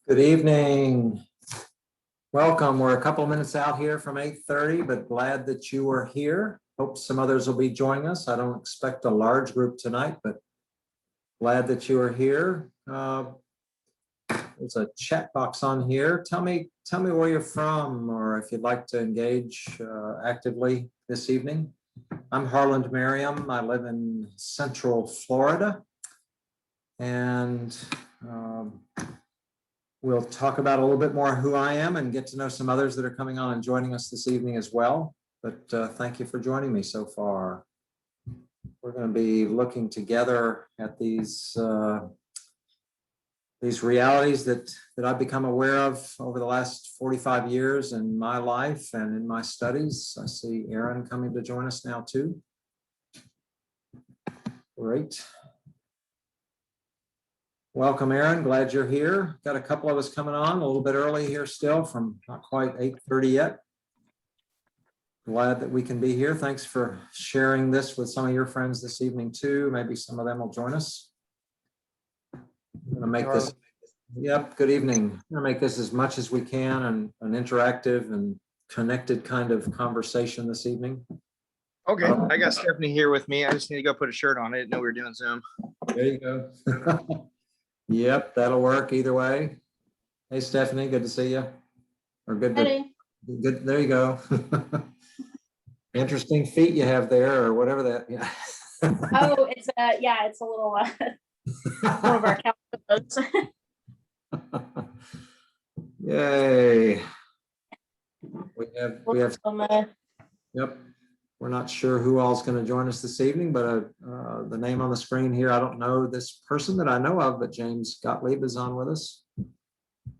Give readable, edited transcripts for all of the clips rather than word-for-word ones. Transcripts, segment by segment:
Good evening. Welcome. We're a couple of minutes out here from 8:30, but glad that you are here. Hope some others will be joining us. I don't expect a large group tonight, but glad that you are here. There's a chat box on here. Tell me where you're from, or if you'd like to engage actively this evening. I'm Harland Merriam. I live in Central Florida, and we'll talk about a little bit more who I am and get to know some others that are coming on and joining us this evening as well. But thank you for joining me so far. We're going to be looking together at these realities that I've become aware of over the last 45 years in my life and in my studies. I see Aaron coming to join us now too. Great. Welcome, Aaron. Glad you're here. Got a couple of us coming on a little bit early here still, from not quite 8:30 yet. Glad that we can be here. Thanks for sharing this with some of your friends this evening too. Maybe some of them will join us. I'm going to make this, yep, good evening. I'm going to make this as much as we can and an interactive and connected kind of conversation this evening. Okay, I got Stephanie here with me. I just need to go put a shirt on. I didn't know we were doing Zoom. There you go. Yep, that'll work either way. Hey, Stephanie, good to see you. Or good to, good. There you go. Interesting feet you have there, or whatever that. Yeah. Oh, it's yeah, it's a little one of our calendars. Yay. We have. Yep. We're not sure who all is going to join us this evening, but the name on the screen here, I don't know this person that I know of, but James Gottlieb is on with us.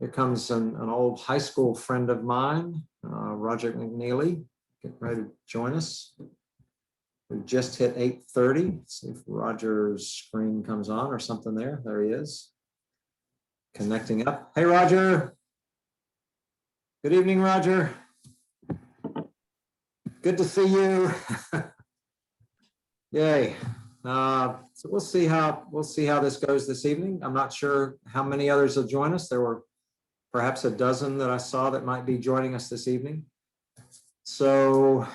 Here comes an old high school friend of mine, Roger McNeely, getting ready to join us. We just hit 8:30. See if Roger's screen comes on or something there. There he is. Connecting up. Hey, Roger. Good evening, Roger. Good to see you. Yay. So we'll see how this goes this evening. I'm not sure how many others will join us. There were perhaps a dozen that I saw that might be joining us this evening. So,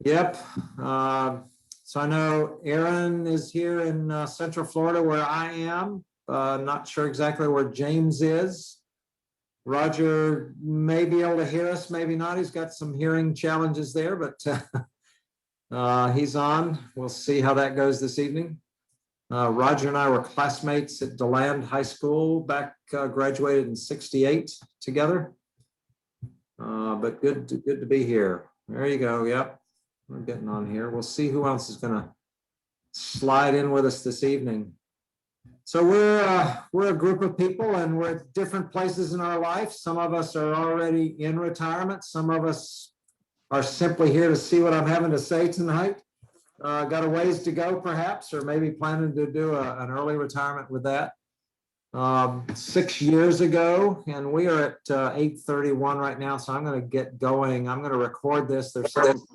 yep. So I know Aaron is here in Central Florida where I am. Not sure exactly where James is. Roger may be able to hear us, maybe not. He's got some hearing challenges there, but he's on. We'll see how that goes this evening. Roger and I were classmates at DeLand High School back, graduated in '68 together. But good to be here. There you go. Yep, we're getting on here. We'll see who else is going to slide in with us this evening. So we're a group of people, and we're at different places in our life. Some of us are already in retirement. Some of us are simply here to see what I'm having to say tonight. Got a ways to go, perhaps, or maybe planning to do an early retirement with that. 6 years ago, and we are at 8:31 right now, so I'm going to get going. I'm going to record this. There's some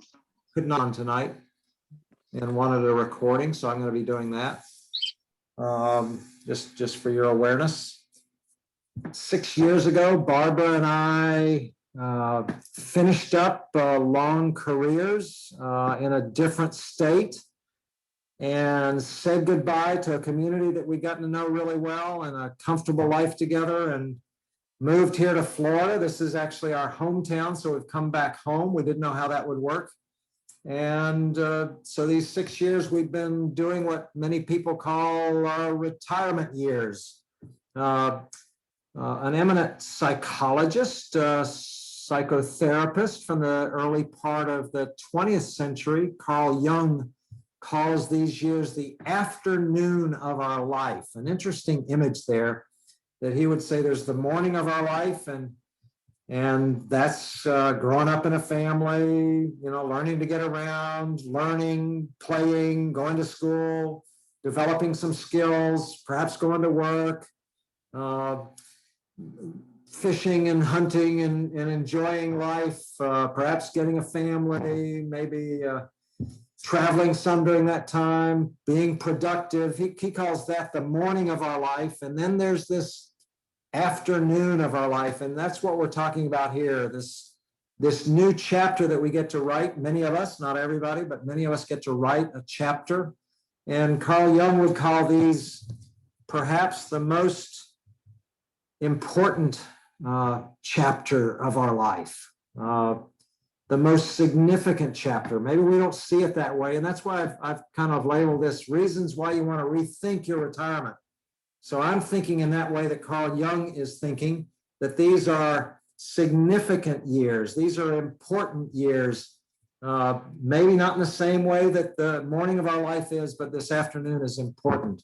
couldn't on tonight and wanted a recording, so I'm going to be doing that. Just for your awareness. 6 years ago, Barbara and I finished up long careers in a different state and said goodbye to a community that we'd gotten to know really well and a comfortable life together, and moved here to Florida. This is actually our hometown, so we've come back home. We didn't know how that would work. And so these 6 years, we've been doing what many people call our retirement years. An eminent psychologist, psychotherapist from the early part of the 20th century, Carl Jung, calls these years the afternoon of our life. An interesting image there, that he would say there's the morning of our life, and that's growing up in a family, learning to get around, learning, playing, going to school, developing some skills, perhaps going to work, fishing and hunting and enjoying life, perhaps getting a family, maybe traveling some during that time, being productive. He calls that the morning of our life. And then there's this afternoon of our life. And that's what we're talking about here. This new chapter that we get to write, many of us, not everybody, but many of us get to write a chapter. And Carl Jung would call these perhaps the most important chapter of our life, the most significant chapter. Maybe we don't see it that way. And that's why I've kind of labeled this reasons why you want to rethink your retirement. So I'm thinking in that way that Carl Jung is thinking, that these are significant years. These are important years. Maybe not in the same way that the morning of our life is, but this afternoon is important.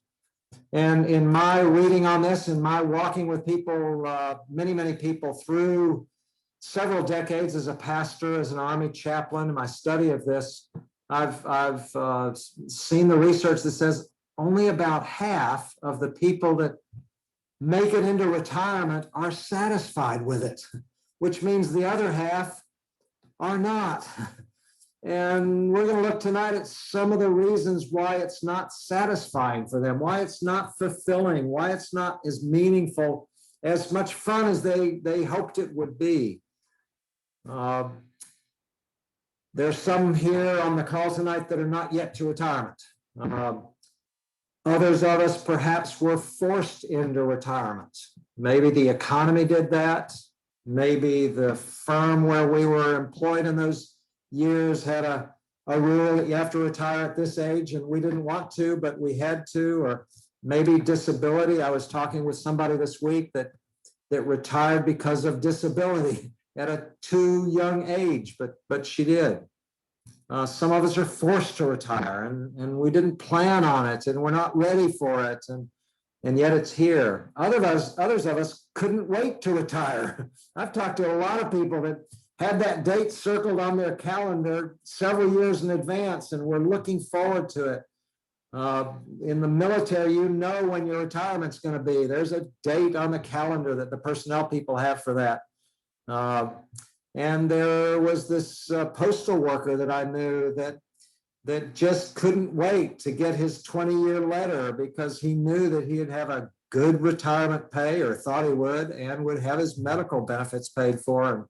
And in my reading on this, in my walking with people, many people through several decades as a pastor, as an Army chaplain, in my study of this, I've seen the research that says only about half of the people that make it into retirement are satisfied with it, which means the other half are not. And we're going to look tonight at some of the reasons why it's not satisfying for them, why it's not fulfilling, why it's not as meaningful, as much fun as they hoped it would be. There's some here on the call tonight that are not yet to retirement. Others of us perhaps were forced into retirement. Maybe the economy did that. Maybe the firm where we were employed in those years had a rule that you have to retire at this age, and we didn't want to, but we had to. Or maybe disability. I was talking with somebody this week that retired because of disability at a too young age, but she did. Some of us are forced to retire, and we didn't plan on it, and we're not ready for it, and yet it's here. Others of us couldn't wait to retire. I've talked to a lot of people that had that date circled on their calendar several years in advance, and we're looking forward to it. In the military, you know when your retirement's going to be. There's a date on the calendar that the personnel people have for that. And there was this postal worker that I knew that just couldn't wait to get his 20-year letter, because he knew that he'd have a good retirement pay, or thought he would, and would have his medical benefits paid for. And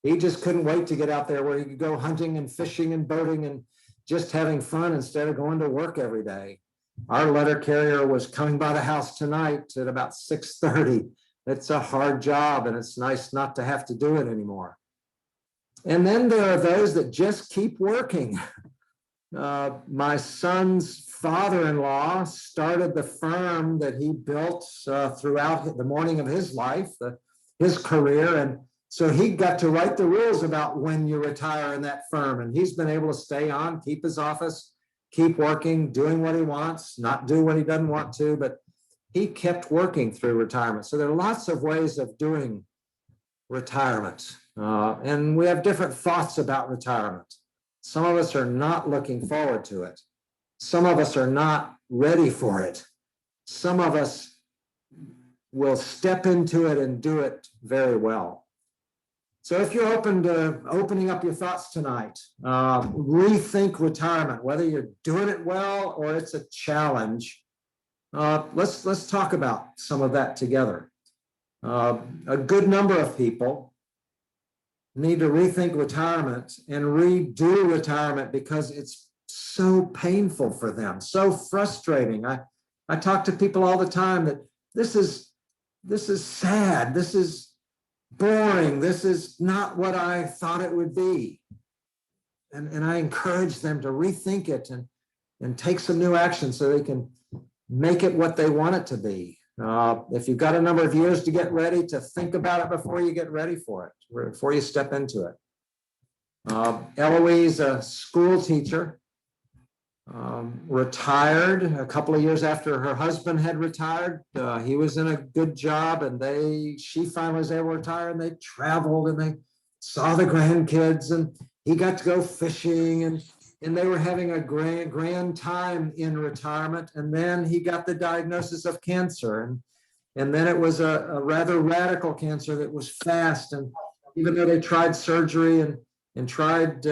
he just couldn't wait to get out there where he could go hunting and fishing and boating and just having fun instead of going to work every day. Our letter carrier was coming by the house tonight at about 6:30. It's a hard job, and it's nice not to have to do it anymore. And then there are those that just keep working. My son's father-in-law started the firm that he built throughout the morning of his life, his career. And so he got to write the rules about when you retire in that firm. And he's been able to stay on, keep his office, keep working, doing what he wants, not do what he doesn't want to, but he kept working through retirement. So there are lots of ways of doing retirement. And we have different thoughts about retirement. Some of us are not looking forward to it. Some of us are not ready for it. Some of us will step into it and do it very well. So if you're open to opening up your thoughts tonight, rethink retirement, whether you're doing it well or it's a challenge. Let's talk about some of that together. A good number of people need to rethink retirement and redo retirement because it's so painful for them, so frustrating. I talk to people all the time that this is sad, this is boring, this is not what I thought it would be. And I encourage them to rethink it and take some new action so they can make it what they want it to be. If you've got a number of years to get ready, to think about it before you get ready for it, before you step into it. Eloise, a school teacher, retired a couple of years after her husband had retired. He was in a good job, and she finally was able to retire, and they traveled and they saw the grandkids, and he got to go fishing, and they were having a grand time in retirement. And then he got the diagnosis of cancer, and then it was a rather radical cancer that was fast. And even though they tried surgery and tried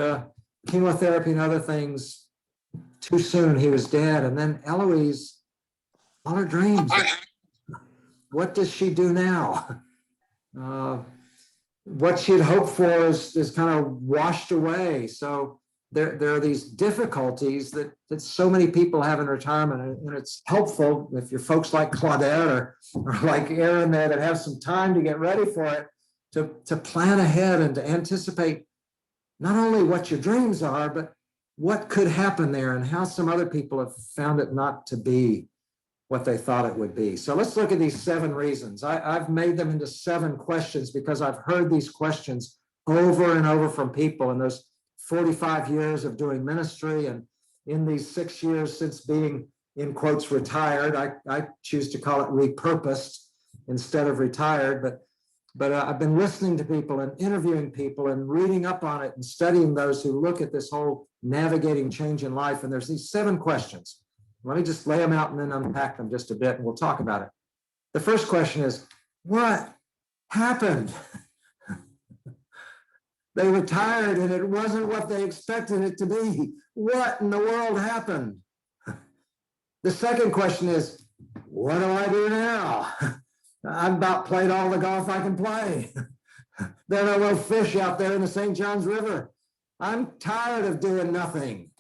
chemotherapy and other things, too soon he was dead. And then Eloise, all her dreams what does she do now? What she had hoped for is kind of washed away. So there are these difficulties that so many people have in retirement, and it's helpful if you're folks like Claudette or like Aaron there that have some time to get ready for it, to plan ahead and to anticipate not only what your dreams are, but what could happen there and how some other people have found it not to be what they thought it would be. So let's look at these 7 reasons. I've made them into 7 questions because I've heard these questions over and over from people in those 45 years of doing ministry, and in these 6 years since being, in quotes, retired. I choose to call it repurposed instead of retired, but I've been listening to people and interviewing people and reading up on it and studying those who look at this whole navigating change in life. And there's these 7 questions. Let me just lay them out and then unpack them just a bit, and we'll talk about it. The first question is, what happened? They retired and it wasn't what they expected it to be. What in the world happened? The second question is, what do I do now? I've about played all the golf I can play. There are no fish out there in the St. Johns River. I'm tired of doing nothing.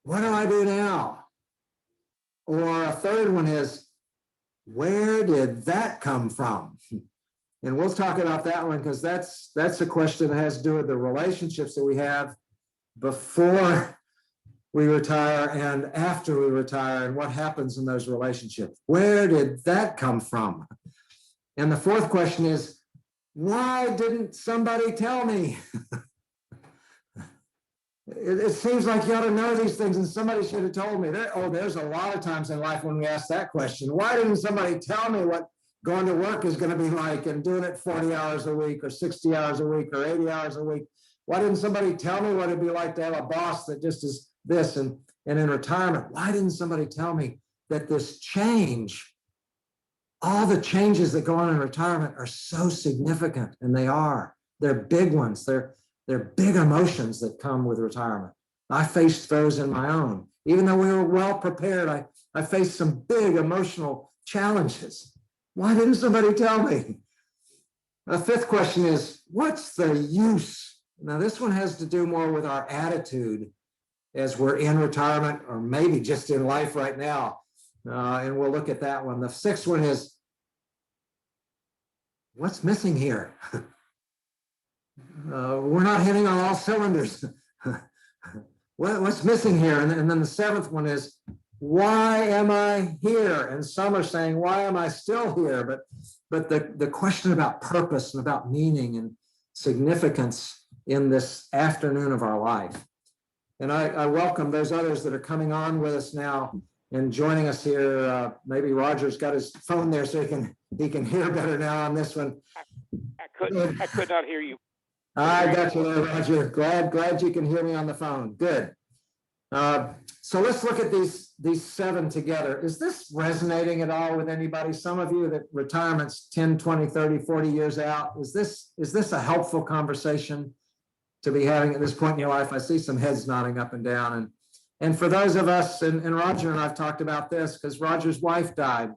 What do I do now? Or a third one is, where did that come from? And we'll talk about that one because that's a question that has to do with the relationships that we have before we retire and after we retire, and what happens in those relationships. Where did that come from? And the fourth question is, why didn't somebody tell me? It seems like you ought to know these things and somebody should have told me. There's a lot of times in life when we ask that question. Why didn't somebody tell me what going to work is going to be like and doing it 40 hours a week or 60 hours a week or 80 hours a week? Why didn't somebody tell me what it'd be like to have a boss that just is this? And in retirement, why didn't somebody tell me that this change, all the changes that go on in retirement are so significant? And they are. They're big ones. They're big emotions that come with retirement. I faced those in my own. Even though we were well prepared, I faced some big emotional challenges. Why didn't somebody tell me? The fifth question is, what's the use? Now, this one has to do more with our attitude as we're in retirement, or maybe just in life right now. And we'll look at that one. The sixth one is, what's missing here? We're not hitting on all cylinders. What's missing here? And then the seventh one is, why am I here? And some are saying, why am I still here? But the question about purpose and about meaning and significance in this afternoon of our life. And I welcome those others that are coming on with us now and joining us here. Maybe Roger's got his phone there so he can hear better now on this one. I could not hear you. I got you there, Roger. Glad you can hear me on the phone. Good. So let's look at these seven together. Is this resonating at all with anybody? Some of you that retirement's 10, 20, 30, 40 years out. Is this a helpful conversation to be having at this point in your life? I see some heads nodding up and down. And for those of us, and Roger and I've talked about this because Roger's wife died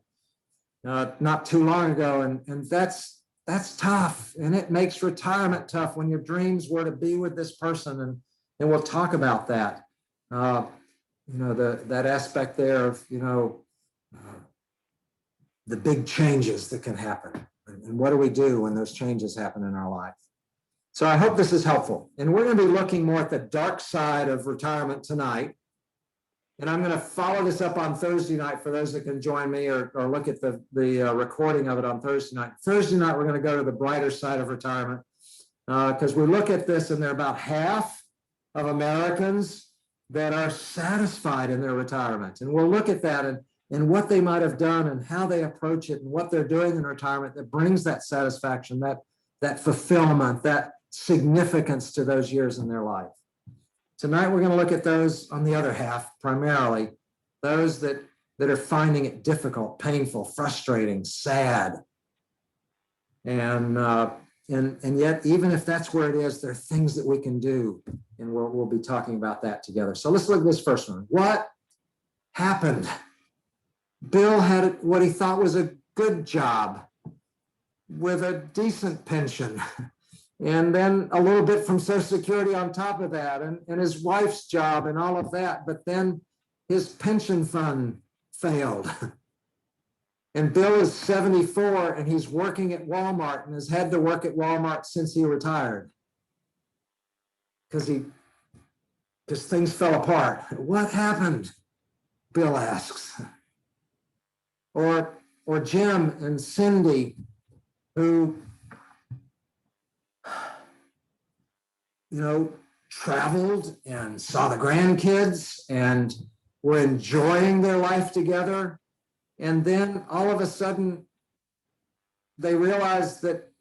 not too long ago. And that's tough. And it makes retirement tough when your dreams were to be with this person. And we'll talk about that. That aspect there of, the big changes that can happen. And what do we do when those changes happen in our life? So I hope this is helpful. And we're going to be looking more at the dark side of retirement tonight. And I'm going to follow this up on Thursday night for those that can join me or look at the recording of it on Thursday night. Thursday night, we're going to go to the brighter side of retirement because we look at this and there are about half of Americans that are satisfied in their retirement. And we'll look at that and what they might have done and how they approach it and what they're doing in retirement that brings that satisfaction, that fulfillment, that significance to those years in their life. Tonight, we're going to look at those on the other half, primarily, those that are finding it difficult, painful, frustrating, sad. And yet, even if that's where it is, there are things that we can do. And we'll be talking about that together. So let's look at this first one. What happened? Bill had what he thought was a good job with a decent pension. And then a little bit from Social Security on top of that, and his wife's job and all of that. But then his pension fund failed. And Bill is 74 and he's working at Walmart and has had to work at Walmart since he retired. Because things fell apart. What happened? Bill asks. Or Jim and Cindy, who, traveled and saw the grandkids and were enjoying their life together. And then all of a sudden, they realized that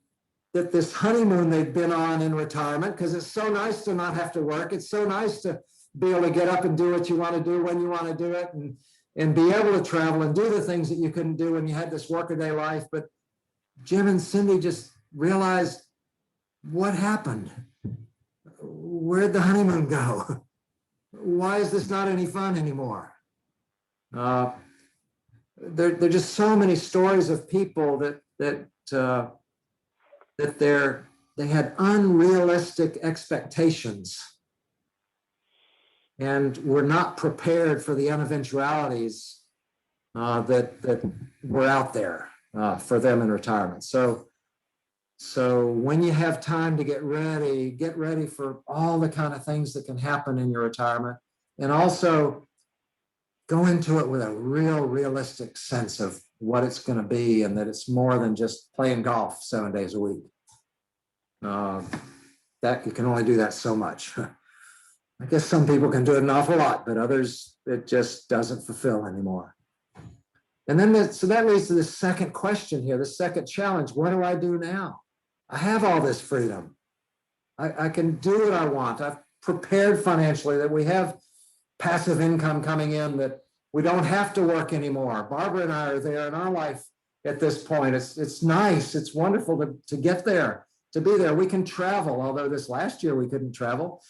this honeymoon they've been on in retirement, because it's so nice to not have to work. It's so nice to be able to get up and do what you want to do when you want to do it, and be able to travel and do the things that you couldn't do when you had this workaday life. But Jim and Cindy just realized, what happened? Where'd the honeymoon go? Why is this not any fun anymore? There are just so many stories of people that they had unrealistic expectations and were not prepared for the eventualities that were out there for them in retirement. So when you have time to get ready for all the kind of things that can happen in your retirement, and also go into it with a realistic sense of what it's going to be, and that it's more than just playing golf 7 days a week. That you can only do that so much. I guess some people can do it an awful lot, but others, it just doesn't fulfill anymore. And then so that leads to the second question here, the second challenge. What do I do now? I have all this freedom. I can do what I want. I've prepared financially, that we have passive income coming in, that we don't have to work anymore. Barbara and I are there in our life at this point. It's nice. It's wonderful to get there, to be there. We can travel, although this last year we couldn't travel.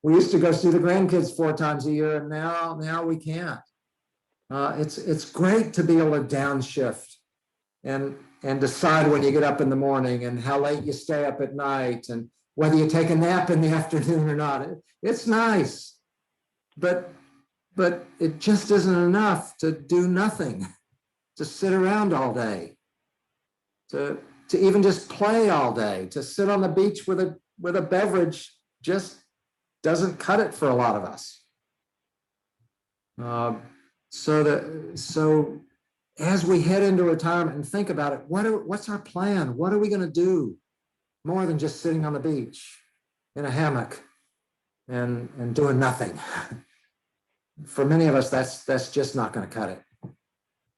We used to go see the grandkids 4 times a year, and now we can't. It's great to be able to downshift and decide when you get up in the morning, and how late you stay up at night, and whether you take a nap in the afternoon or not. It's nice, but it just isn't enough to do nothing, to sit around all day, to even just play all day, to sit on the beach with a beverage just doesn't cut it for a lot of us. So as we head into retirement and think about it, what's our plan? What are we going to do more than just sitting on the beach in a hammock and doing nothing? For many of us, that's just not going to cut it.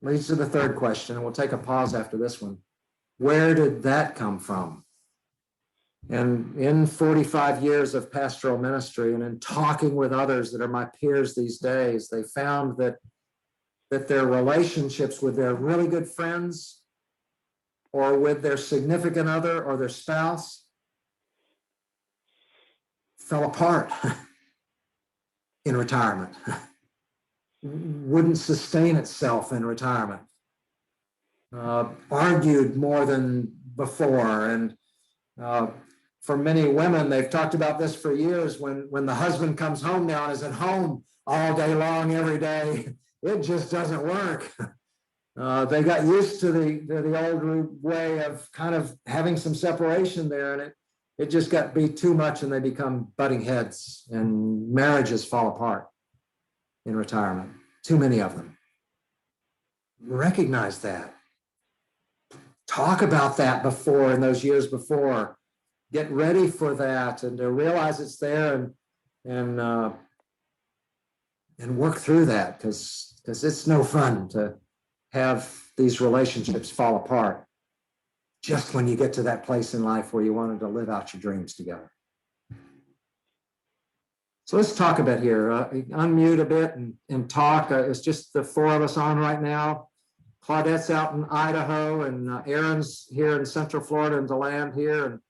Leads to the third question, and we'll take a pause after this one. Where did that come from? And in 45 years of pastoral ministry, and in talking with others that are my peers these days, they found that their relationships with their really good friends, or with their significant other or their spouse, fell apart in retirement. Wouldn't sustain itself in retirement. Argued more than before. And for many women, they've talked about this for years, when the husband comes home now and is at home all day long, every day, it just doesn't work. They got used to the old way of kind of having some separation there, and it just got be too much, and they become butting heads, and marriages fall apart in retirement. Too many of them. Recognize that. Talk about that before, in those years before. Get ready for that, and to realize it's there, and work through that, because it's no fun to have these relationships fall apart just when you get to that place in life where you wanted to live out your dreams together. So let's talk a bit here. Unmute a bit and talk. It's just the 4 of us on right now. Claudette's out in Idaho, and Aaron's here in Central Florida and DeLand here, and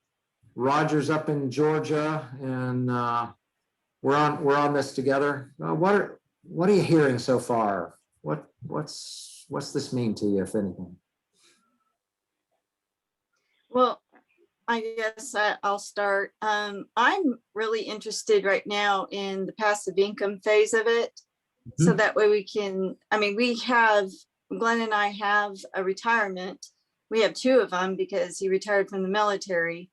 Roger's up in Georgia, and we're on this together. What are you hearing so far? What's this mean to you, if anything? Well, I guess I'll start. I'm really interested right now in the passive income phase of it. So Mhm. that way we can, I mean, Glenn and I have a retirement. We have two of them because he retired from the military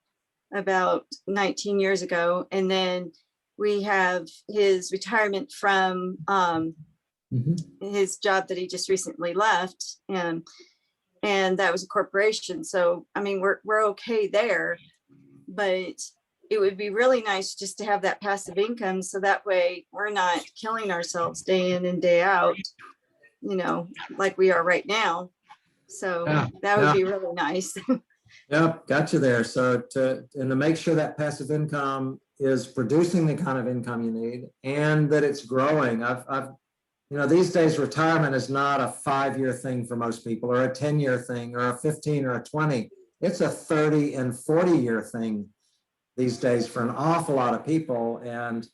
about 19 years ago. And then we have his retirement from Mhm. his job that he just recently left. And that was a corporation. So, I mean, we're okay there, but it would be really nice just to have that passive income. So that way we're not killing ourselves day in and day out, like we are right now. So Yeah, that would yeah. be really nice. Yep, got you there. So to make sure that passive income is producing the kind of income you need and that it's growing. These days retirement is not a 5-year thing for most people or a 10-year thing or a 15 or a 20. It's a 30 and 40-year thing these days for an awful lot of people. And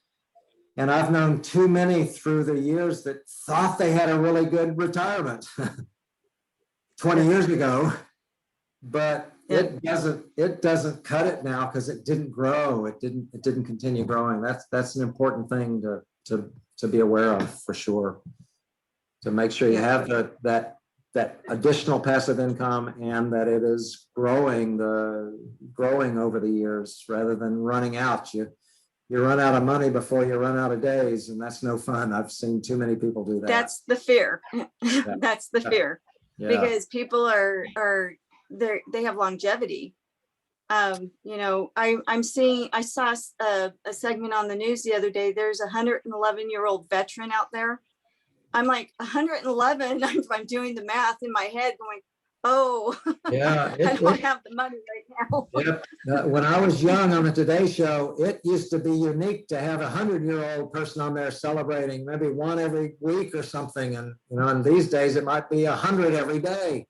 I've known too many through the years that thought they had a really good retirement 20 years ago, but it doesn't cut it now because it didn't grow. It didn't continue growing. That's an important thing to be aware of for sure. To make sure you have that additional passive income and that it is growing over the years rather than running out. You run out of money before you run out of days, and that's no fun. I've seen too many people do that. That's the fear. That's the fear. Yeah. Because people they have longevity. I saw a segment on the news the other day. There's a 111-year-old veteran out there. I'm like 111. I'm doing the math in my head going, oh, Yeah. I don't have the money right now. Yep. When I was young on the Today Show, it used to be unique to have a 100-year-old person on there celebrating, maybe one every week or something. And and these days it might be 100 every day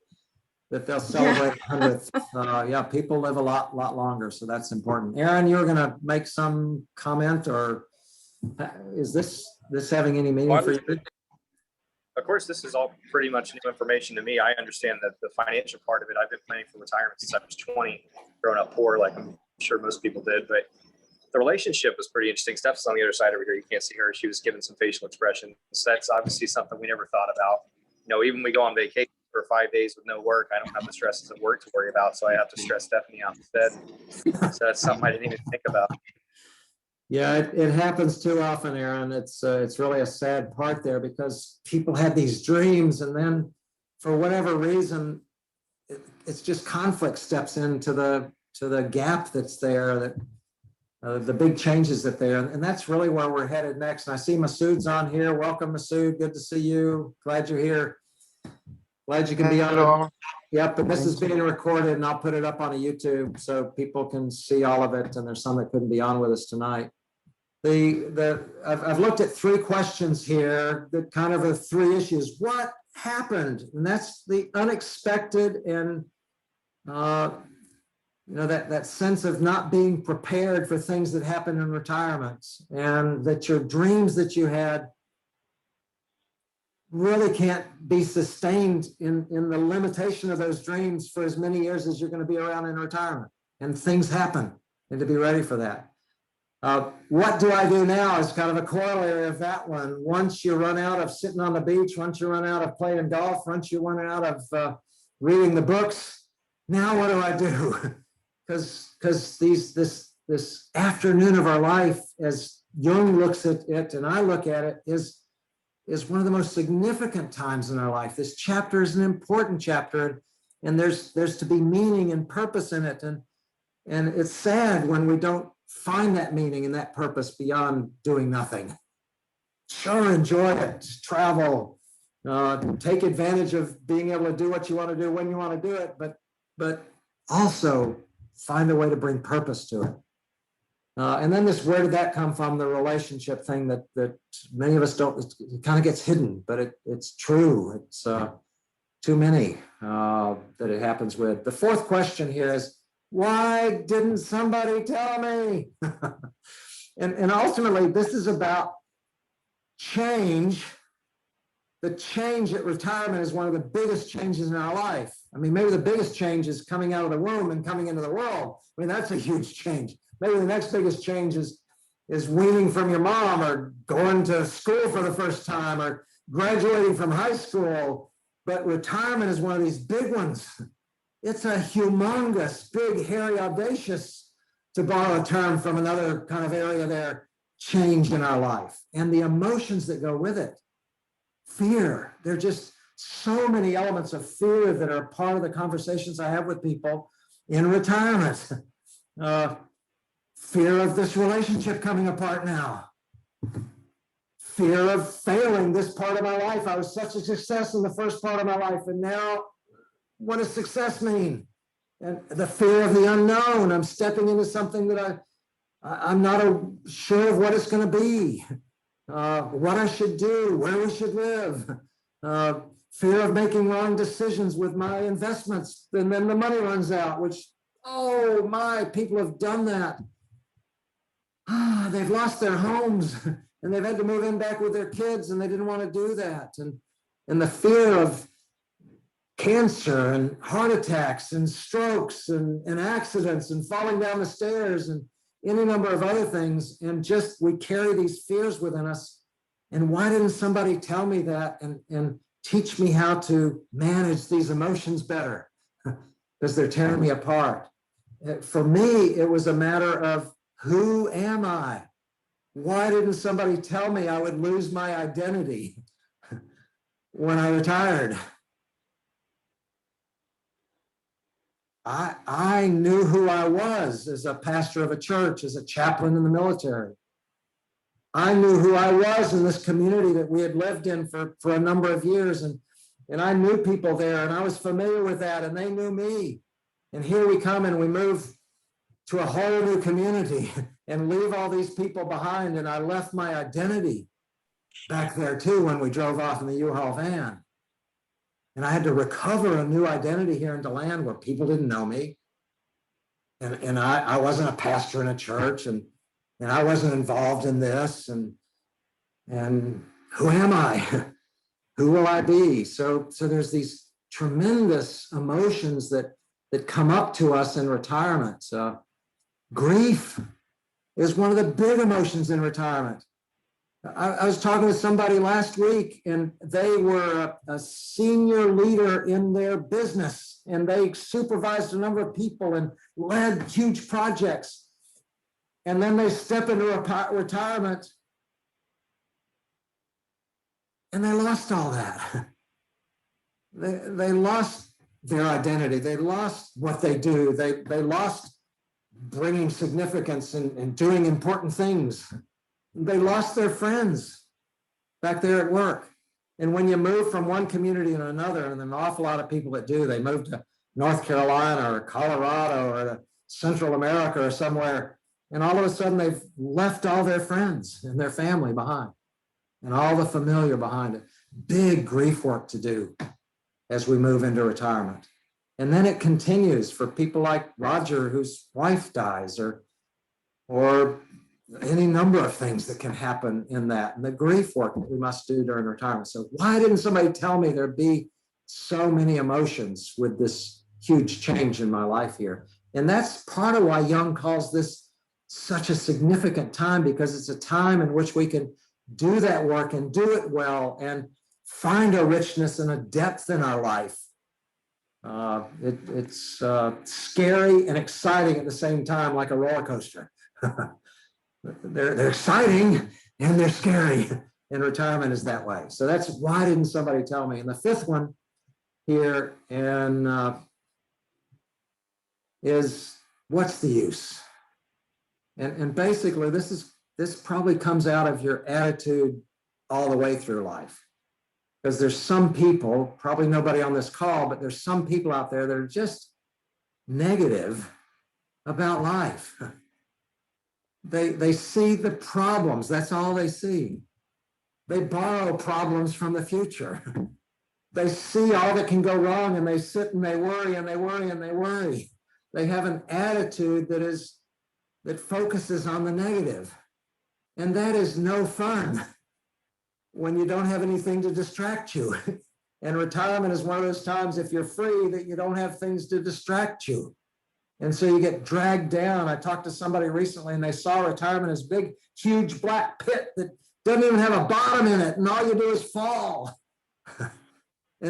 that they'll celebrate 100th. People live a lot longer, so that's important. Aaron, you were going to make some comment, or is this having any meaning for you? Of course, this is all pretty much new information to me. I understand that the financial part of it, I've been planning for retirement since I was 20, growing up poor, like I'm sure most people did. But the relationship was pretty interesting. Steph's on the other side over here. You can't see her. She was giving some facial expressions. That's obviously something we never thought about. Even when we go on vacation for 5 days with no work, I don't have the stresses of work to worry about. So I have to stress Stephanie out instead. So that's something I didn't even think about. Yeah, it happens too often, Aaron. It's really a sad part there because people had these dreams, and then for whatever reason, it's just conflict steps into the gap that's there, that the big changes that there, and that's really where we're headed next. And I see Masood's on here. Welcome, Masood. Good to see you. Glad you're here. Glad you can be on. Yep, but this is being recorded, and I'll put it up on a YouTube so people can see all of it. And there's some that couldn't be on with us tonight. I've looked at 3 questions here that kind of are 3 issues. What happened? And that's the unexpected and that sense of not being prepared for things that happen in retirement, and that your dreams that you had really can't be sustained in the limitation of those dreams for as many years as you're going to be around in retirement. And things happen, and to be ready for that. What do I do now is kind of a corollary of that one. Once you run out of sitting on the beach, once you run out of playing golf, once you run out of reading the books, now what do I do? Because this afternoon of our life, as Jung looks at it and I look at it, is one of the most significant times in our life. This chapter is an important chapter, and there's to be meaning and purpose in it. And it's sad when we don't find that meaning and that purpose beyond doing nothing. Sure, enjoy it, travel, take advantage of being able to do what you want to do when you want to do it, but also find a way to bring purpose to it. And then where did that come from? The relationship thing that many of us don't, it kind of gets hidden, but it's true. It's too many that it happens with. The 4th question here is, why didn't somebody tell me? and ultimately, this is about change. The change at retirement is one of the biggest changes in our life. I mean, maybe the biggest change is coming out of the womb and coming into the world. I mean, that's a huge change. Maybe the next biggest change is weaning from your mom, or going to school for the first time, or graduating from high school. But retirement is one of these big ones. It's a humongous, big, hairy, audacious, to borrow a term from another kind of area there, change in our life, and the emotions that go with it. Fear. There are just so many elements of fear that are part of the conversations I have with people in retirement. Fear of this relationship coming apart now. Fear of failing this part of my life. I was such a success in the first part of my life, and now what does success mean? And the fear of the unknown. I'm stepping into something that I'm not sure of what it's going to be, what I should do, where we should live. Fear of making wrong decisions with my investments, and then the money runs out, which, oh my, people have done that. They've lost their homes, and they've had to move in back with their kids, and they didn't want to do that. And the fear of cancer and heart attacks and strokes and accidents and falling down the stairs and any number of other things. And just, we carry these fears within us. And why didn't somebody tell me that and teach me how to manage these emotions better? Because they're tearing me apart. For me, it was a matter of, who am I? Why didn't somebody tell me I would lose my identity when I retired? I knew who I was as a pastor of a church, as a chaplain in the military. I knew who I was in this community that we had lived in for a number of years. And I knew people there, and I was familiar with that, and they knew me. And here we come, and we move to a whole new community and leave all these people behind. And I left my identity back there too when we drove off in the U-Haul van. And I had to recover a new identity here in DeLand where people didn't know me. And I wasn't a pastor in a church, and I wasn't involved in this. And who am I? Who will I be? So there's these tremendous emotions that come up to us in retirement. Grief is one of the big emotions in retirement. I was talking with somebody last week, and they were a senior leader in their business, and they supervised a number of people and led huge projects. And then they step into retirement, and they lost all that. They lost their identity. They lost what they do. They lost bringing significance and doing important things. They lost their friends back there at work. And when you move from one community to another, and an awful lot of people that do, they move to North Carolina or Colorado or to Central America or somewhere, and all of a sudden they've left all their friends and their family behind and all the familiar behind it. Big grief work to do as we move into retirement. And then it continues for people like Roger, whose wife dies, or any number of things that can happen in that, and the grief work that we must do during retirement. So why didn't somebody tell me there'd be so many emotions with this huge change in my life here? And that's part of why Young calls this such a significant time, because it's a time in which we can do that work and do it well and find a richness and a depth in our life. It's scary and exciting at the same time, like a roller coaster. They're exciting and they're scary, and retirement is that way. So that's why didn't somebody tell me? And the fifth one here is, what's the use? And basically this probably comes out of your attitude all the way through life. Because there's some people, probably nobody on this call, but there's some people out there that are just negative about life. They see the problems, that's all they see. They borrow problems from the future. They see all that can go wrong, and they sit and they worry and they worry and they worry. They have an attitude that focuses on the negative. And that is no fun when you don't have anything to distract you And retirement is one of those times, if you're free, that you don't have things to distract you. And so you get dragged down. I talked to somebody recently and they saw retirement as big, huge black pit that doesn't even have a bottom in it. And all you do is fall. And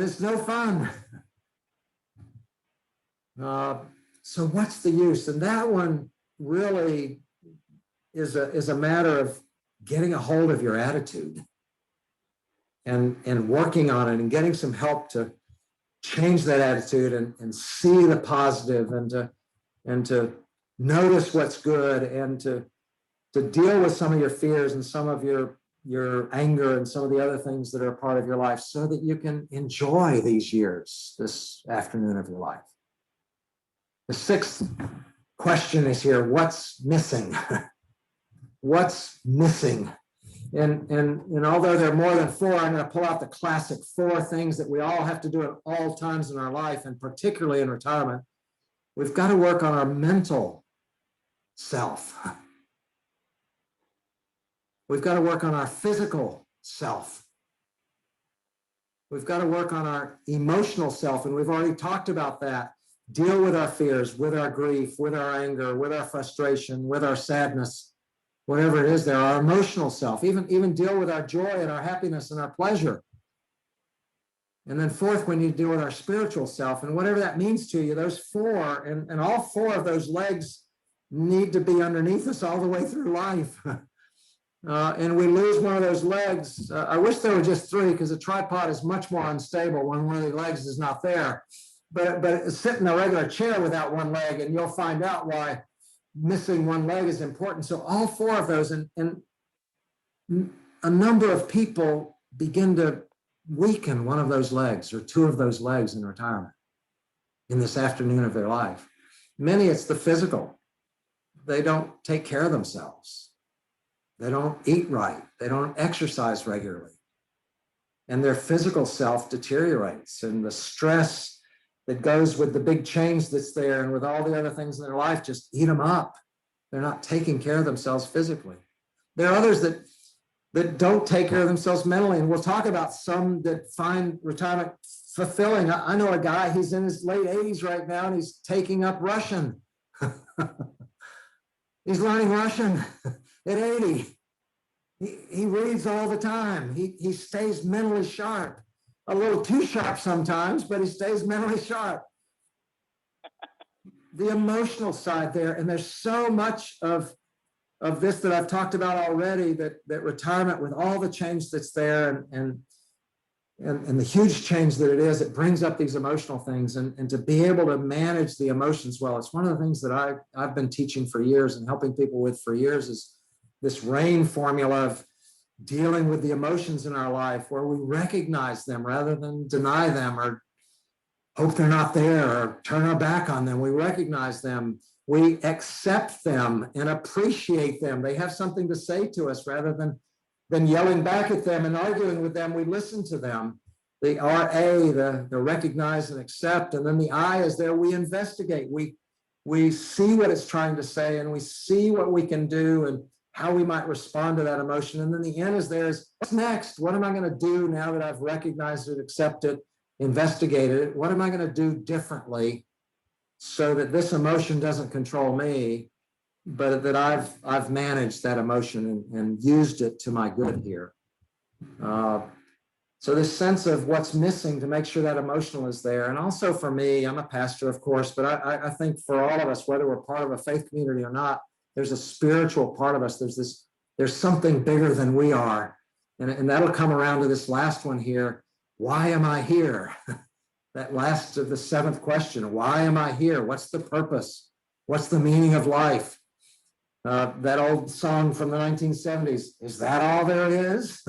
it's no fun. So what's the use? And that one really is a matter of getting a hold of your attitude and working on it and getting some help to change that attitude and see the positive and to notice what's good and to deal with some of your fears and some of your anger and some of the other things that are a part of your life so that you can enjoy these years, this afternoon of your life. The sixth question is here, what's missing? What's missing? And although there are more than four, I'm going to pull out the classic four things that we all have to do at all times in our life, and particularly in retirement. We've got to work on our mental self. We've got to work on our physical self. We've got to work on our emotional self, and we've already talked about that. Deal with our fears, with our grief, with our anger, with our frustration, with our sadness, whatever it is there, our emotional self, even deal with our joy and our happiness and our pleasure. And then fourth, we need to deal with our spiritual self, and whatever that means to you, those four, and all four of those legs need to be underneath us all the way through life. And we lose one of those legs. I wish there were just three, because a tripod is much more unstable when one of the legs is not there. But sit in a regular chair without one leg, and you'll find out why missing one leg is important. So all four of those, and a number of people begin to weaken one of those legs or two of those legs in retirement in this afternoon of their life. Many, it's the physical. They don't take care of themselves. They don't eat right. They don't exercise regularly. And their physical self deteriorates, and the stress that goes with the big change that's there and with all the other things in their life just eat them up. They're not taking care of themselves physically. There are others that don't take care of themselves mentally, and we'll talk about some that find retirement fulfilling. I know a guy, he's in his late 80s right now, and he's taking up Russian. He's learning Russian at 80. He reads all the time. He stays mentally sharp. A little too sharp sometimes, but he stays mentally sharp. The emotional side there, and there's so much of this that I've talked about already, that retirement, with all the change that's there and the huge change that it is, it brings up these emotional things, and to be able to manage the emotions well. It's one of the things that I've been teaching for years and helping people with for years, is this RAIN formula of dealing with the emotions in our life, where we recognize them rather than deny them or hope they're not there or turn our back on them. We recognize them, we accept them and appreciate them. They have something to say to us rather than yelling back at them and arguing with them. We listen to them. The RA, the recognize and accept, and then the I is there. We investigate. We see what it's trying to say, and we see what we can do and how we might respond to that emotion. And then the N is there is, what's next? What am I going to do now that I've recognized it, accepted, investigated it? What am I going to do differently so that this emotion doesn't control me, but that I've managed that emotion and used it to my good here? So this sense of what's missing to make sure that emotional is there. And also for me, I'm a pastor, of course, but I think for all of us, whether we're part of a faith community or not, there's a spiritual part of us. There's something bigger than we are. And that'll come around to this last one here. Why am I here? That last of the seventh question. Why am I here? What's the purpose? What's the meaning of life? That old song from the 1970s. Is that all there is?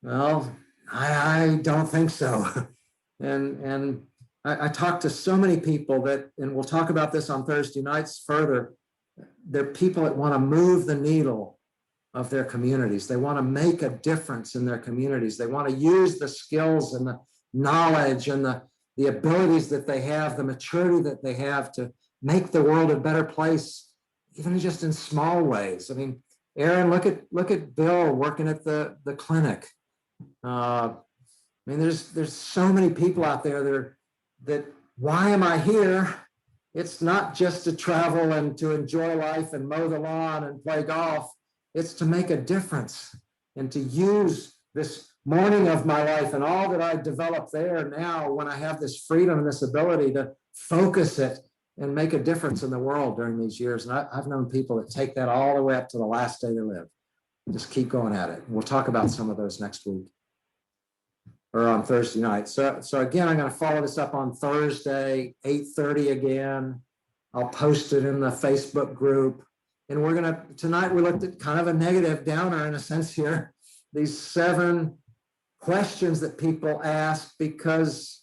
Well, I don't think so. And I talk to so many people that, and we'll talk about this on Thursday nights further, they're people that want to move the needle of their communities. They want to make a difference in their communities. They want to use the skills and the knowledge and the abilities that they have, the maturity that they have to make the world a better place, even just in small ways. I mean, Aaron, look at Bill working at the clinic. I mean, there's so many people out there that why am I here? It's not just to travel and to enjoy life and mow the lawn and play golf. It's to make a difference and to use this morning of my life and all that I developed there now when I have this freedom and this ability to focus it and make a difference in the world during these years. And I've known people that take that all the way up to the last day they live. Just keep going at it. We'll talk about some of those next week or on Thursday night. So again, I'm going to follow this up on Thursday, 8:30 again. I'll post it in the Facebook group. And we're going to, tonight we looked at kind of a negative downer in a sense here. These 7 questions that people ask because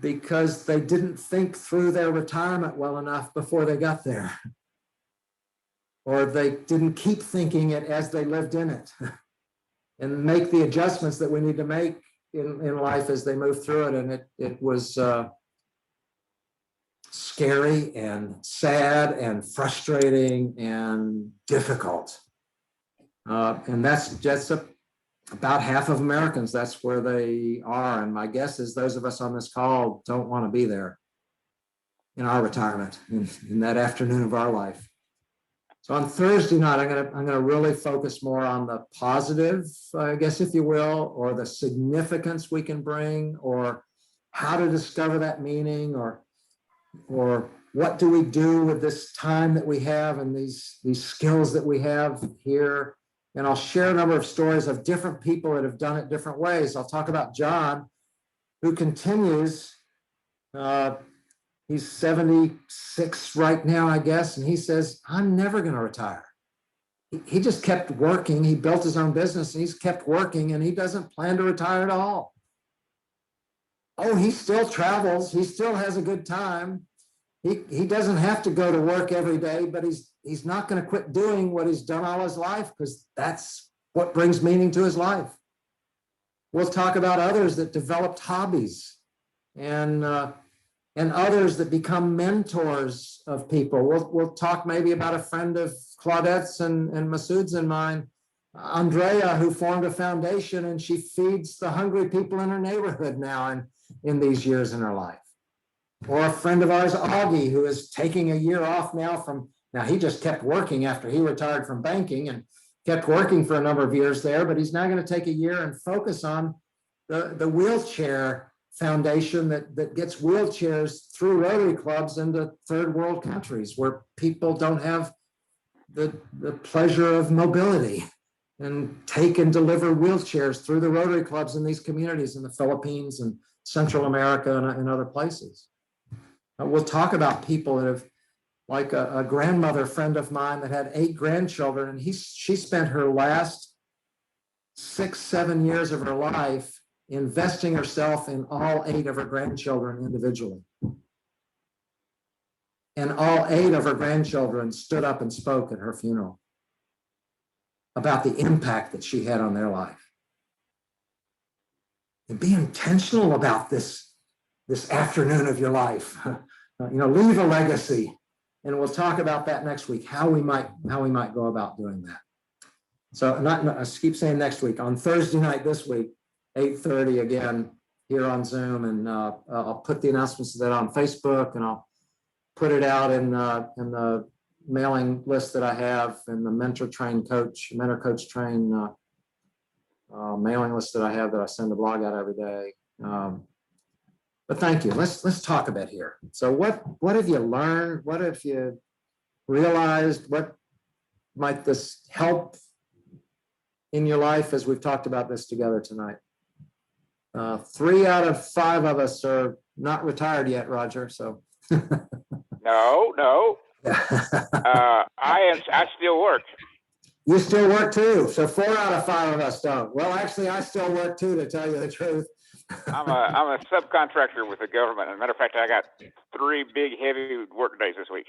they didn't think through their retirement well enough before they got there. Or they didn't keep thinking it as they lived in it and make the adjustments that we need to make in life as they move through it. And it was scary and sad and frustrating and difficult. And that's just about half of Americans, that's where they are. And my guess is those of us on this call don't want to be there in our retirement, in that afternoon of our life. So on Thursday night, I'm gonna really focus more on the positive, I guess, if you will, or the significance we can bring, or how to discover that meaning, or what do we do with this time that we have and these skills that we have here. And I'll share a number of stories of different people that have done it different ways. I'll talk about John, who continues. He's 76 right now, I guess, and he says, I'm never going to retire. He just kept working. He built his own business and he's kept working and he doesn't plan to retire at all. Oh, he still travels. He still has a good time. He doesn't have to go to work every day, but he's not going to quit doing what he's done all his life because that's what brings meaning to his life. We'll talk about others that developed hobbies and others that become mentors of people. We'll talk maybe about a friend of Claudette's and Masood's and mine, Andrea, who formed a foundation and she feeds the hungry people in her neighborhood now and in these years in her life. Or a friend of ours, Augie, who is taking a year off now he just kept working after he retired from banking and kept working for a number of years there, but he's now going to take a year and focus on the wheelchair foundation that gets wheelchairs through Rotary clubs into third world countries where people don't have the pleasure of mobility, and take and deliver wheelchairs through the Rotary clubs in these communities in the Philippines and Central America and other places. We'll talk about people that have, like a grandmother friend of mine that had 8 grandchildren, and she spent her last 6-7 years of her life investing herself in all 8 of her grandchildren individually. And all 8 of her grandchildren stood up and spoke at her funeral about the impact that she had on their life. And be intentional about this afternoon of your life. Leave a legacy. And we'll talk about that next week, how we might go about doing that. So I keep saying next week, on Thursday night this week, 8:30 again here on Zoom, and I'll put the announcements of that on Facebook, and I'll put it out in the mailing list that I have, and the mentor coach train mailing list that I have that I send the blog out every day. But thank you. Let's talk a bit here. So what have you learned? What have you realized? What might this help in your life as we've talked about this together tonight? 3 out of 5 of us are not retired yet, Roger. So No. I still work. you still work too. So 4 out of 5 of us don't. Well, actually, I still work too, to tell you the truth. I'm a subcontractor with the government. As a matter of fact, I got 3 big, heavy work days this week.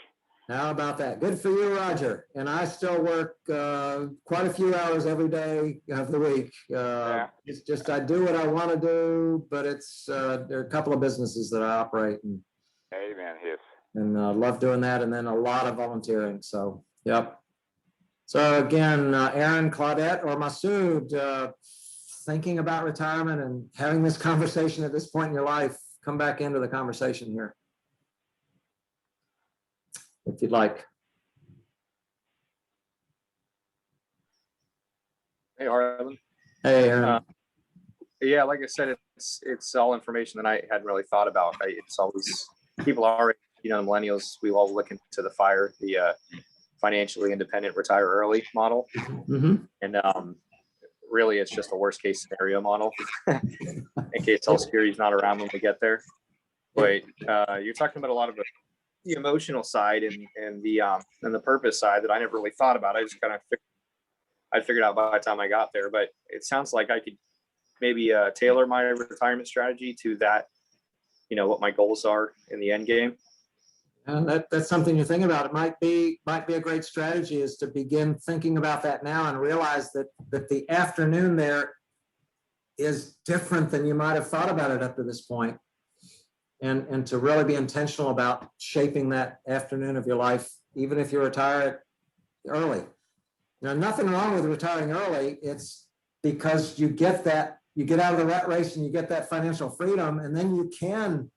How about that? Good for you, Roger. And I still work quite a few hours every day of the week. It's just I do what I want to do, but there are a couple of businesses that I operate and Amen. Yes. And love doing that, and then a lot of volunteering. So, yep. So again, Aaron, Claudette, or Masood, thinking about retirement and having this conversation at this point in your life, come back into the conversation here, if you'd like. Hey, Harland. Hey, Aaron. Yeah, like I said, it's all information that I hadn't really thought about. It's always people are already, the millennials. We all look into the financially independent retire early model, and really, it's just a worst case scenario model in case all security's not around when we get there. But you're talking about a lot of the emotional side and the purpose side that I never really thought about. I just kind of figured out by the time I got there. But it sounds like I could maybe tailor my retirement strategy to that, what my goals are in the end game. And that's something to think about. It might be a great strategy is to begin thinking about that now and realize that the afternoon there is different than you might have thought about it up to this point. And to really be intentional about shaping that afternoon of your life, even if you retire early. Nothing wrong with retiring early. It's because you get out of the rat race and you get that financial freedom, and then you can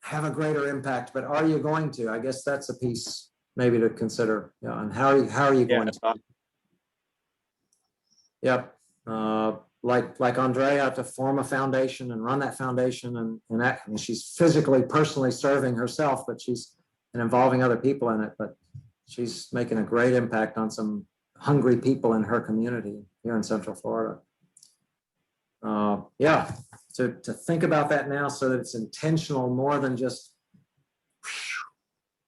have a greater impact. But are you going to? I guess that's a piece maybe to consider. And how are you going to? Yep. Like Andrea, to form a foundation and run that foundation, and she's physically, personally serving herself, but she's involving other people in it. But she's making a great impact on some hungry people in her community here in Central Florida. To think about that now so that it's intentional more than just,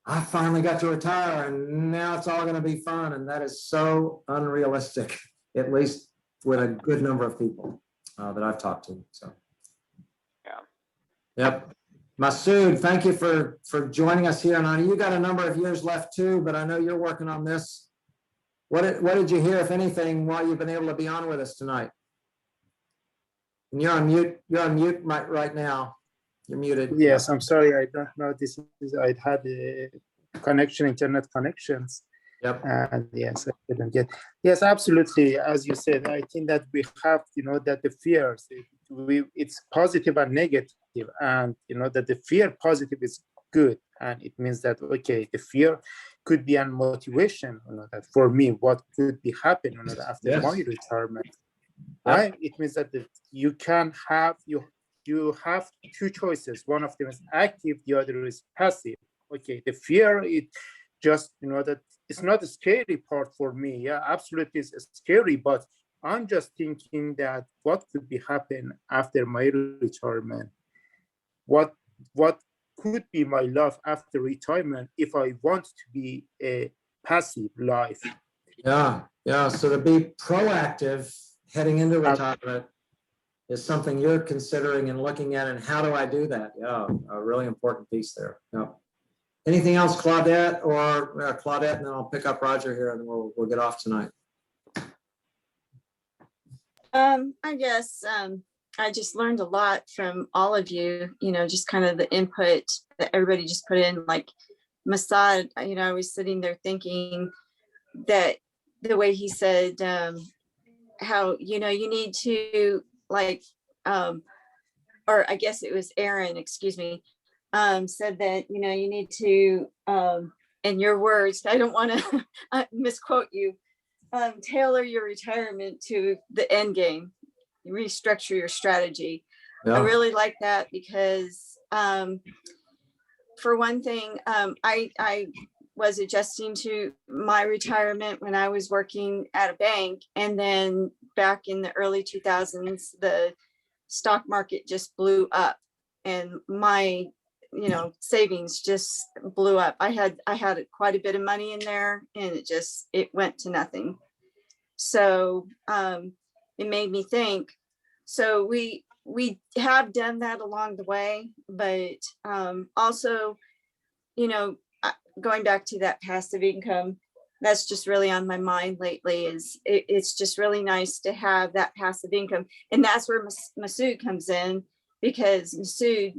I finally got to retire and now it's all going to be fun. And that is so unrealistic, at least with a good number of people that I've talked to. So, Yeah. Yep. Masood, thank you for joining us here. And I know you got a number of years left too, but I know you're working on this. What did you hear, if anything, while you've been able to be on with us tonight? And you're on mute. You're on mute right now. You're muted. Yes, I'm sorry. I don't know. I had a internet connections. Yep. And yes, I didn't get. Yes, absolutely. As you said, I think that we have, that the fears, it's positive and negative, and that the fear positive is good, and it means that okay, the fear could be a motivation. That for me, what could be happening after my retirement. Right? It means that you can have you have two choices. One of them is active, the other is passive. Okay, the fear, it just that it's not a scary part for me. Yeah, absolutely, it's scary, but I'm just thinking that what could be happen after my retirement? What could be my life after retirement if I want to be a passive life? Yeah. So to be proactive heading into retirement is something you're considering and looking at, and how do I do that? Yeah, a really important piece there. Yeah. Anything else, Claudette, Claudette, and then I'll pick up Roger here and we'll get off tonight. I guess I just learned a lot from all of you, just kind of the input that everybody just put in. Like Masad, I was sitting there thinking that the way he said how, you need to or I guess it was Aaron, excuse me, said that, you need to, in your words, I don't want to misquote you, tailor your retirement to the end game, restructure your strategy. I really like that because for one thing, I was adjusting to my retirement when I was working at a bank, and then back in the early 2000s, the stock market just blew up, and my savings just blew up. I had quite a bit of money in there, and it went to nothing. So it made me think. So we have done that along the way, but also, going back to that passive income, that's just really on my mind lately. It's just really nice to have that passive income, and that's where Masood comes in, because Masood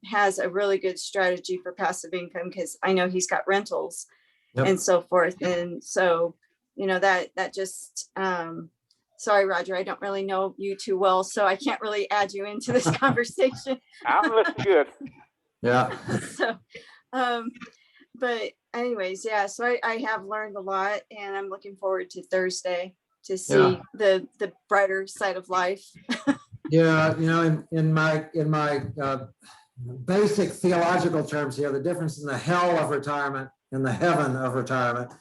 has a really good strategy for passive income, because I know he's got rentals and so forth, and so that just sorry, Roger, I don't really know you too well, so I can't really add you into this conversation. I'm listening good. Yeah. So, but anyways, yeah, so I have learned a lot, and I'm looking forward to Thursday to see the brighter side of life. Yeah, in my basic theological terms here, the difference in the hell of retirement and the heaven of retirement.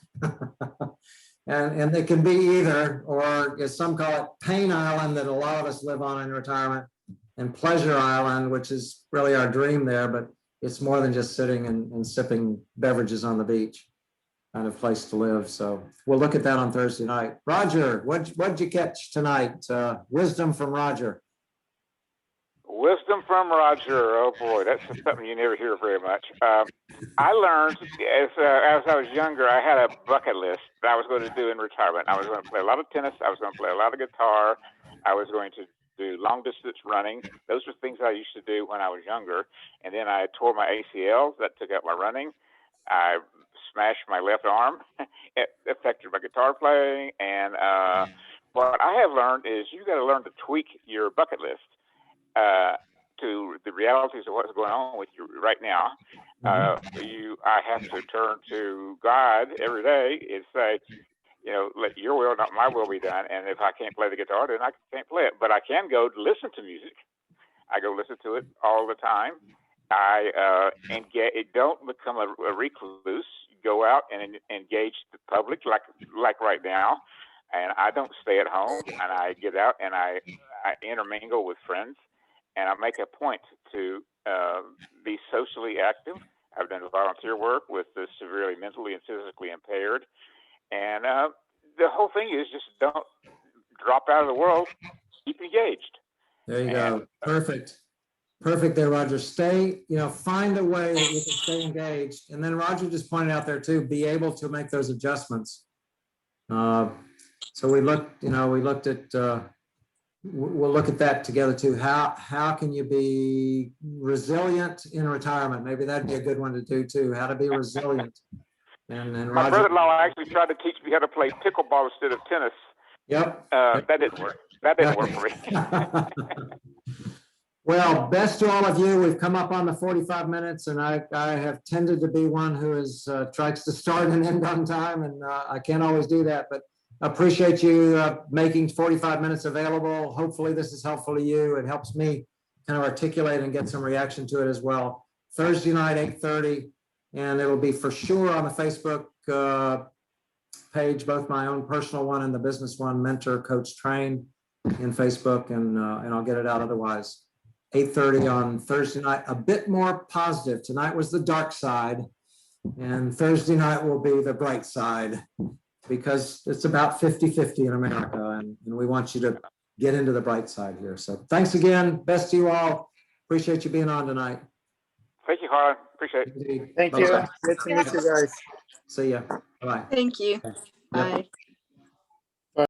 And it can be either, or as some call it, Pain Island that a lot of us live on in retirement, and Pleasure Island, which is really our dream there, but it's more than just sitting and sipping beverages on the beach kind of place to live. So we'll look at that on Thursday night. Roger, what'd you catch tonight? Wisdom from Roger. Wisdom from Roger. Oh boy, that's something you never hear very much. I learned as I was younger, I had a bucket list that I was going to do in retirement. I was going to play a lot of tennis. I was going to play a lot of guitar. I was going to do long distance running. Those were things I used to do when I was younger. And then I tore my ACL. That took out my running. I smashed my left arm. It affected my guitar playing. And what I have learned is you got to learn to tweak your bucket list to the realities of what's going on with you right now. I have to turn to God every day and say, let your will, not my will, be done. And if I can't play the guitar, then I can't play it. But I can go to listen to music. I go listen to it all the time. I don't become a recluse. Go out and engage the public, like right now. And I don't stay at home. And I get out and I intermingle with friends. And I make a point to be socially active. I've done volunteer work with the severely mentally and physically impaired. And the whole thing is just don't drop out of the world. Keep engaged. There you go. Perfect. Perfect there, Roger. Stay, find a way that you can stay engaged. And then Roger just pointed out there too, be able to make those adjustments. So we looked at, we'll look at that together too. How can you be resilient in retirement? Maybe that'd be a good one to do too. How to be resilient. And my Roger, brother-in-law actually tried to teach me how to play pickleball instead of tennis. Yep. That didn't work. That didn't work for me. Well, best to all of you. We've come up on the 45 minutes, and I have tended to be one who is tries to start and end on time, and I can't always do that, but appreciate you making 45 minutes available. Hopefully this is helpful to you. It helps me kind of articulate and get some reaction to it as well. Thursday night, 8:30, and it'll be for sure on the Facebook page, both my own personal one and the business one, Mentor Coach Train in Facebook, and I'll get it out otherwise. 8:30 on Thursday night, a bit more positive. Tonight was the dark side, and Thursday night will be the bright side, because it's about 50-50 in America, and we want you to get into the bright side here. So thanks again. Best to you all. Appreciate you being on tonight. Thank you, Harlan. Appreciate it. Indeed. Thank you. Bye-bye. Good to meet you guys. See ya. Bye-bye. Thank you. Yep. Bye.